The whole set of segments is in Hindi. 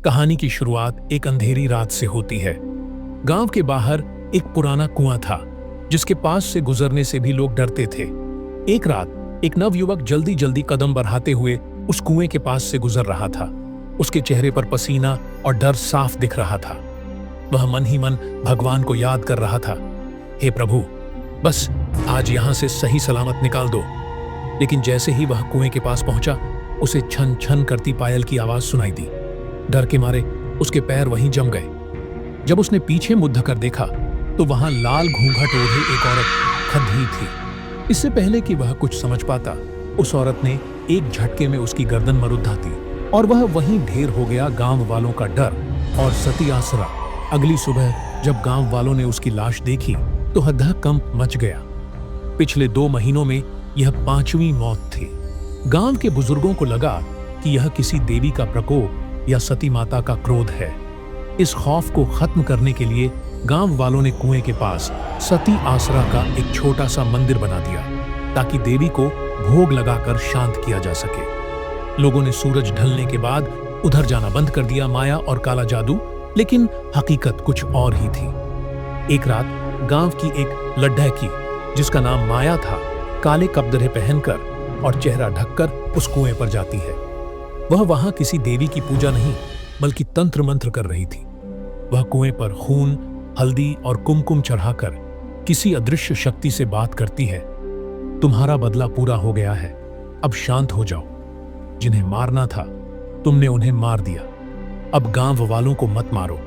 कहानी की शुरुआत एक अंधेरी रात से होती है। गांव के बाहर एक पुराना कुआं था जिसके पास से गुजरने से भी लोग डरते थे। एक रात एक नवयुवक जल्दी जल्दी कदम बढ़ाते हुए उस कुएं के पास से गुजर रहा था। उसके चेहरे पर पसीना और डर साफ दिख रहा था। वह मन ही मन भगवान को याद कर रहा था, हे प्रभु, बस आज यहां से सही सलामत निकाल दो। लेकिन जैसे ही वह कुएं के पास पहुंचा, उसे छन छन करती पायल की आवाज सुनाई दी। डर के मारे उसके पैर वहीं जम गए। जब उसने पीछे मुड़ कर देखा तो वहां लाल घूंघट ओढ़े एक औरत खड़ी थी। इससे पहले कि वह कुछ समझ पाता, उस औरत ने एक झटके में उसकी गर्दन मरुद्धा दी और वह वहीं ढेर हो गया। गांव वालों का डर और सती आसरा। अगली सुबह जब गांव वालों ने उसकी लाश देखी तो हड्डा-कंप मच गया। पिछले 2 महीनों में यह 5वीं मौत थी। गांव के बुजुर्गों को लगा कि यह किसी देवी का प्रकोप या सती माता का क्रोध है। इस खौफ को खत्म करने के लिए गांव वालों ने कुएं के पास सती आसरा का एक छोटा सा मंदिर बना दिया ताकि देवी को भोग लगाकर शांत किया जा सके। लोगों ने सूरज ढलने के बाद उधर जाना बंद कर दिया। माया और काला जादू, लेकिन हकीकत कुछ और ही थी। एक रात गांव की एक लड्ढकी, जिसका नाम माया था, काले कपड़े पहनकर और चेहरा ढककर उस कुएं पर जाती है। वह वहां किसी देवी की पूजा नहीं बल्कि तंत्र मंत्र कर रही थी। वह कुएं पर खून, हल्दी और कुमकुम चढ़ाकर किसी अदृश्य शक्ति से बात करती है, तुम्हारा बदला पूरा हो गया है, अब शांत हो जाओ। जिन्हें मारना था तुमने उन्हें मार दिया, अब गांव वालों को मत मारो।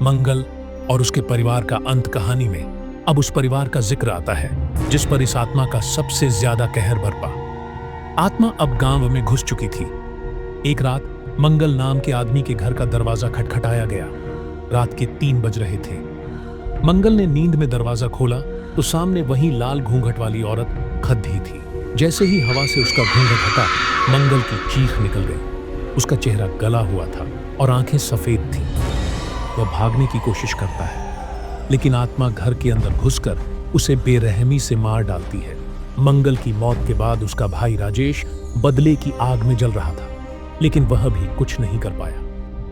मंगल और उसके परिवार का अंत कहानी में अब उस परिवार का जिक्र आता है जिस पर इस आत्मा का सबसे ज्यादा कहर बरपा। आत्मा अब गांव में घुस चुकी थी। एक रात मंगल नाम के आदमी के घर का दरवाजा खटखटाया गया। रात के 3 बज रहे थे। मंगल ने नींद में दरवाजा खोला तो सामने वही लाल घूंघट वाली औरत खड़ी थी। जैसे ही हवा से उसका घूंघट हटा, मंगल की चीख निकल गई। उसका चेहरा गला हुआ था और आंखें सफेद थीं। वह भागने की कोशिश करता है, लेकिन आत्मा घर के अंदर घुसकर उसे बेरहमी से मार डालती है। मंगल की मौत के बाद उसका भाई राजेश बदले की आग में जल रहा था, लेकिन वह भी कुछ नहीं कर पाया।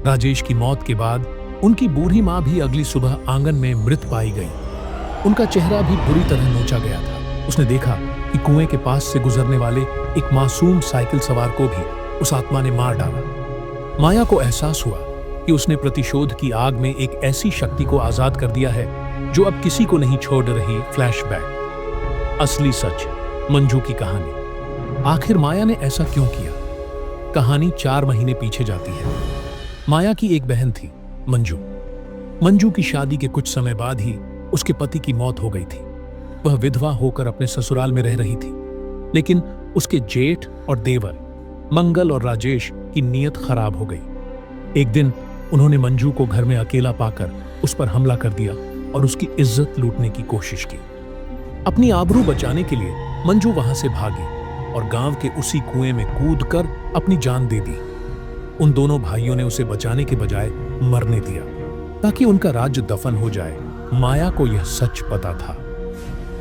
राजेश की मौत के बाद उनकी बूढ़ी मां भी अगली सुबह आंगन में मृत पाई गई। उनका चेहरा भी बुरी तरह नोचा गया था। उसने देखा कि कुएं के पास से गुजरने वाले एक मासूम साइकिल सवार को भी उस आत्मा ने मार डाला। माया को एहसास हुआ कि उसने प्रतिशोध की आग में एक ऐसी शक्ति को आजाद कर दिया है जो अब किसी को नहीं छोड़ रही। फ्लैशबैक। असली सच, मंजू की कहानी। आखिर माया ने ऐसा क्यों किया? कहानी 4 महीने पीछे जाती है। माया की एक बहन थी, मंजू। मंजू की शादी के कुछ समय बाद ही उसके पति की मौत हो गई थी। वह विधवा होकर अपने ससुराल में रह रही थी, लेकिन उसके जेठ और देवर मंगल और राजेश की नीयत खराब हो गई। एक दिन उन्होंने मंजू को घर में अकेला पाकर उस पर हमला कर दिया और उसकी इज्जत लूटने की कोशिश की। अपनी आबरू बचाने के लिए मंजू वहां से भागी और गांव के उसी कुएं में कूदकर अपनी जान दे दी। उन दोनों भाइयों ने उसे बचाने के बजाय मरने दिया ताकि उनका राज्य दफन हो जाए। माया को यह सच पता था।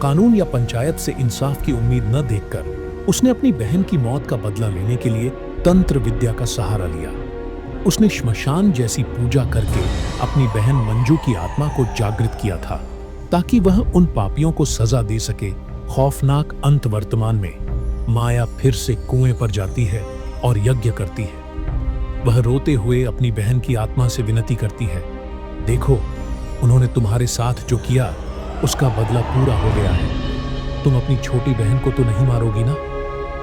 कानून या पंचायत से इंसाफ की उम्मीद न देखकर उसने अपनी बहन की मौत का बदला लेने के लिए तंत्र विद्या का सहारा लिया। उसने श्मशान जैसी पूजा करके अपनी बहन मंजू की आत्मा को जागृत किया था ताकि वह उन पापियों को सजा दे सके। खौफनाक अंत वर्तमान में माया फिर से कुएं पर जाती है और यज्ञ करती है। वह रोते हुए अपनी बहन की आत्मा से विनती करती है, देखो, उन्होंने तुम्हारे साथ जो किया उसका बदला पूरा हो गया है। तुम अपनी छोटी बहन को तो नहीं मारोगी ना?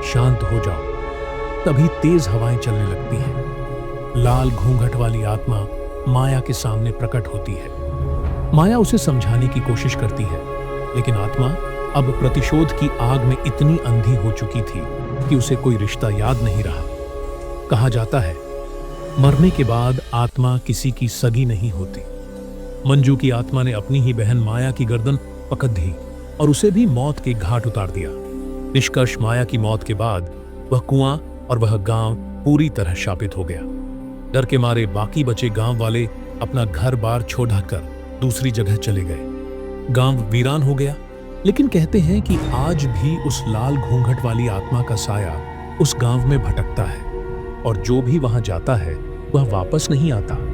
शांत हो जाओ। तभी तेज हवाएं चलने लगती हैं। लाल घूंघट वाली आत्मा माया के सामने प्रकट होती है। माया उसे समझाने की कोशिश करती है, लेकिन आत्मा अब प्रतिशोध की आग में इतनी अंधी हो चुकी थी कि उसे कोई रिश्ता याद नहीं रहा। कहा जाता है, मरने के बाद आत्मा किसी की सगी नहीं होती। मंजू की आत्मा ने अपनी ही बहन माया की गर्दन पकड़ दी और उसे भी मौत के घाट उतार दिया। निष्कर्ष, माया की मौत के बाद वह कुआं और वह गांव पूरी तरह शापित हो गया। डर के मारे बाकी बचे गांव वाले अपना घर बार छोड़कर दूसरी जगह चले गए। गांव वीरान हो गया, लेकिन कहते हैं कि आज भी उस लाल घूंघट वाली आत्मा का साया उस गांव में भटकता है और जो भी वहां जाता है वह वापस नहीं आता।